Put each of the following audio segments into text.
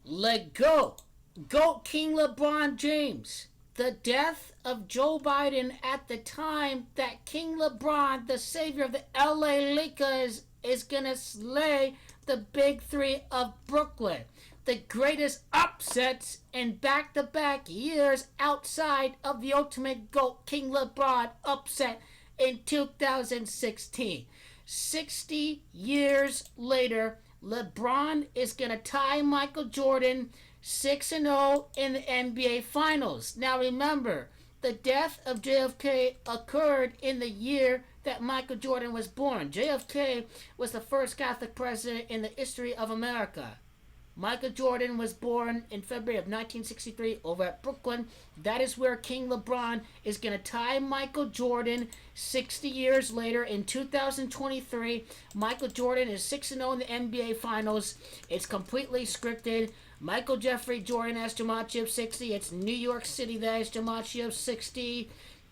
LeGOAT. GOAT King LeBron James. The death of Joe Biden at the time that King LeBron, the savior of the LA Lakers, is going to slay the big three of Brooklyn. The greatest upsets in back-to-back years outside of the ultimate GOAT King LeBron upset in 2016. 60 years later, LeBron is going to tie Michael Jordan 6-0 in the NBA Finals. Now remember, the death of JFK occurred in the year that Michael Jordan was born. JFK was the first Catholic president in the history of America. Michael Jordan was born in February of 1963 over at Brooklyn. That is where King LeBron is going to tie Michael Jordan 60 years later in 2023. Michael Jordan is 6-0 in the NBA Finals. It's completely scripted. Michael Jeffrey Jordan has Gematria of 60. It's New York City that has Gematria of 60.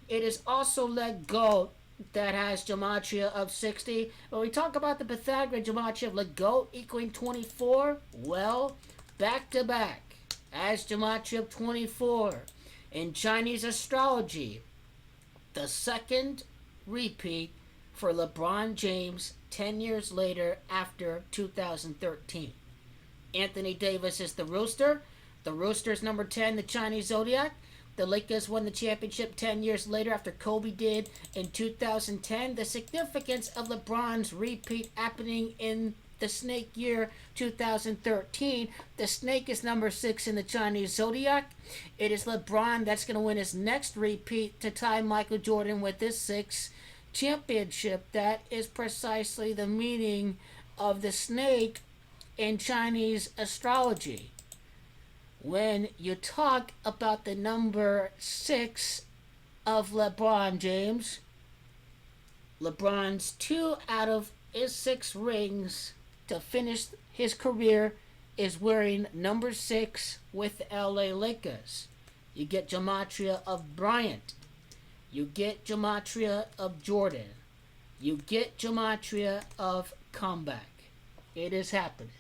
It is also LeGOAT that has Gematria of 60. When we talk about the Pythagorean Gematria of LeGOAT equaling 24, well, back to back as Gematria of 24. In Chinese astrology, the second repeat for LeBron James 10 years later after 2013. Anthony Davis is the rooster. The rooster is number 10, the Chinese zodiac. The Lakers won the championship 10 years later after Kobe did in 2010. The significance of LeBron's repeat happening in the snake year 2013. The snake is number 6 in the Chinese zodiac. It is LeBron that's going to win his next repeat to tie Michael Jordan with his 6th championship. That is precisely the meaning of the snake in Chinese astrology. When you talk about the number 6 of LeBron James, LeBron's 2 out of his 6 rings to finish his career is wearing number 6 with the LA Lakers. You get Gematria of Bryant. You get Gematria of Jordan. You get Gematria of comeback. It is happening.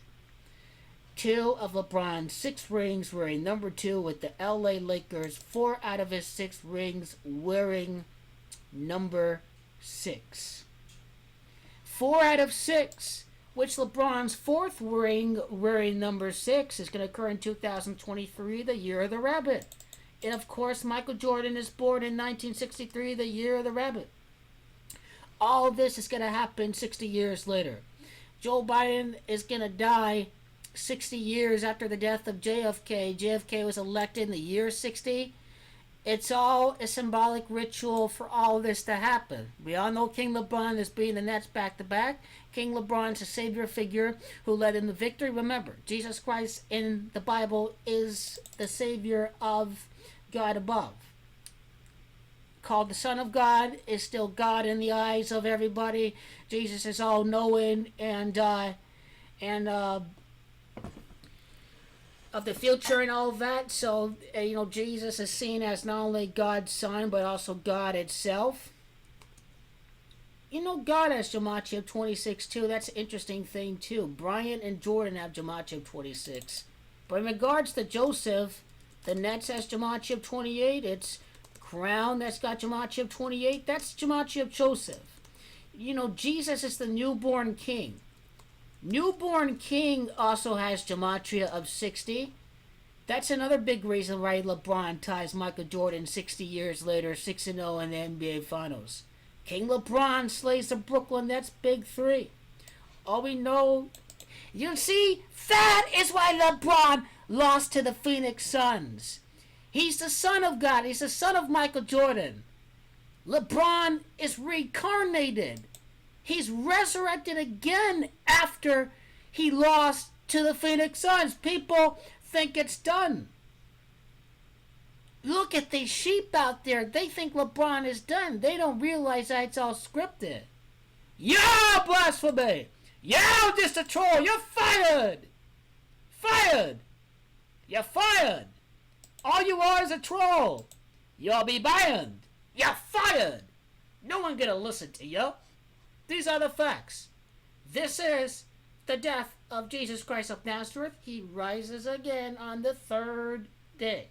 2 of LeBron's 6 rings wearing number 2 with the LA Lakers. 4 out of his 6 rings wearing number 6. 4 out of 6, which LeBron's 4th ring wearing number 6 is going to occur in 2023, the year of the rabbit. And of course, Michael Jordan is born in 1963, the year of the rabbit. All of this is going to happen 60 years later. Joe Biden is going to die 60 years after the death of JFK. JFK was elected in the year 60. It's all a symbolic ritual for all this to happen. We all know King LeBron is beating the Nets back-to-back. King LeBron's a savior figure who led in the victory. Remember, Jesus Christ in the Bible is the savior of God above. Called the Son of God, is still God in the eyes of everybody. Jesus is all-knowing and of the future and all of that. So, Jesus is seen as not only God's son, but also God itself. God has Gematria of 26 too. That's an interesting thing too. Bryant and Jordan have Gematria of 26. But in regards to Joseph, the Nets has Gematria of 28. It's Crown that's got Gematria of 28. That's Gematria of Joseph. Jesus is the newborn king. Newborn King also has Gematria of 60. That's another big reason why LeBron ties Michael Jordan 60 years later, 6-0 in the NBA Finals. King LeBron slays the Brooklyn Nets big 3. All we know, you see, that is why LeBron lost to the Phoenix Suns. He's the son of God. He's the son of Michael Jordan. LeBron is reincarnated. He's resurrected again after he lost to the Phoenix Suns. People think it's done. Look at these sheep out there. They think LeBron is done. They don't realize that it's all scripted. Yeah, blasphemy! Yeah, just a troll. You're fired! Fired! You're fired! All you are is a troll. You'll be banned. You're fired! No one gonna listen to you. These are the facts. This is the death of Jesus Christ of Nazareth, he rises again on the third day.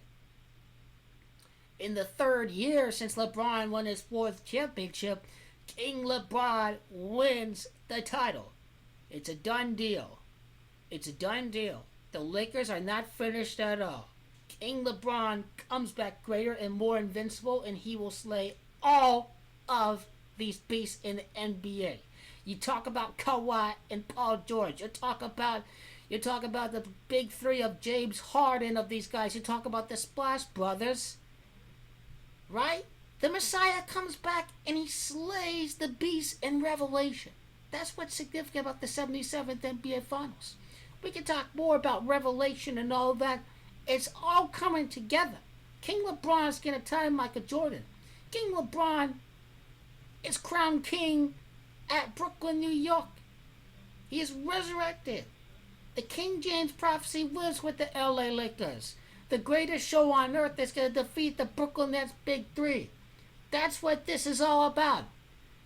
In the third year since LeBron won his fourth championship, King LeBron wins the title. It's a done deal. It's a done deal. The Lakers are not finished at all. King LeBron comes back greater and more invincible, and he will slay all of these beasts in the NBA. You talk about Kawhi and Paul George. You talk about the big three of James Harden of these guys. You talk about the Splash Brothers, right? The Messiah comes back and he slays the beast in Revelation. That's what's significant about the 77th NBA Finals. We can talk more about Revelation and all that. It's all coming together. King LeBron is going to tie Michael Jordan. King LeBron is crowned king at Brooklyn, New York. He is resurrected. The King James prophecy lives with the LA Lakers. The greatest show on earth is going to defeat the Brooklyn Nets Big Three. That's what this is all about.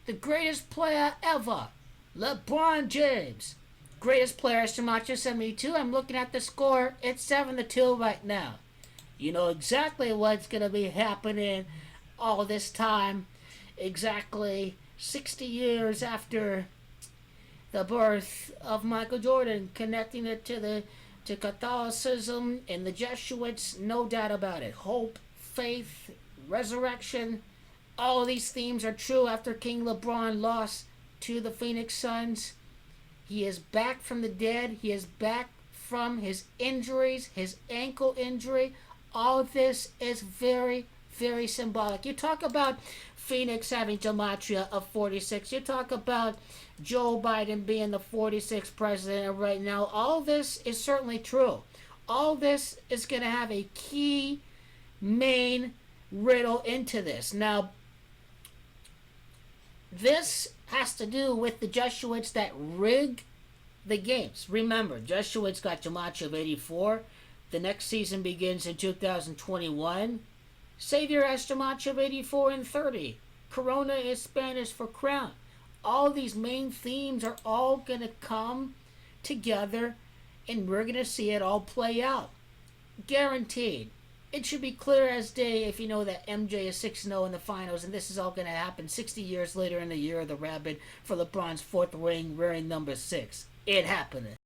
The greatest player ever, LeBron James. Greatest player is Shamacha 72. I'm looking at the score. It's 7-2 right now. You know exactly what's going to be happening all this time. Exactly 60 years after the birth of Michael Jordan, connecting it to Catholicism and the Jesuits, no doubt about it. Hope, faith, resurrection, all of these themes are true after King LeBron lost to the Phoenix Suns. He is back from the dead. He is back from his injuries, his ankle injury. All of this is very, very symbolic. You talk about Phoenix having gematria of 46. You talk about Joe Biden being the 46th president right now. All this is certainly true. All this is going to have a key main riddle into this. Now, this has to do with the Jesuits that rig the games. Remember, Jesuits got gematria of 84. The next season begins in 2021. Savior has gematria of 84 and 30. Corona is Spanish for crown. All these main themes are all going to come together, and we're going to see it all play out. Guaranteed. It should be clear as day if you know that MJ is 6-0 in the finals, and this is all going to happen 60 years later in the year of the rabbit for LeBron's fourth ring, wearing number 6. It happened.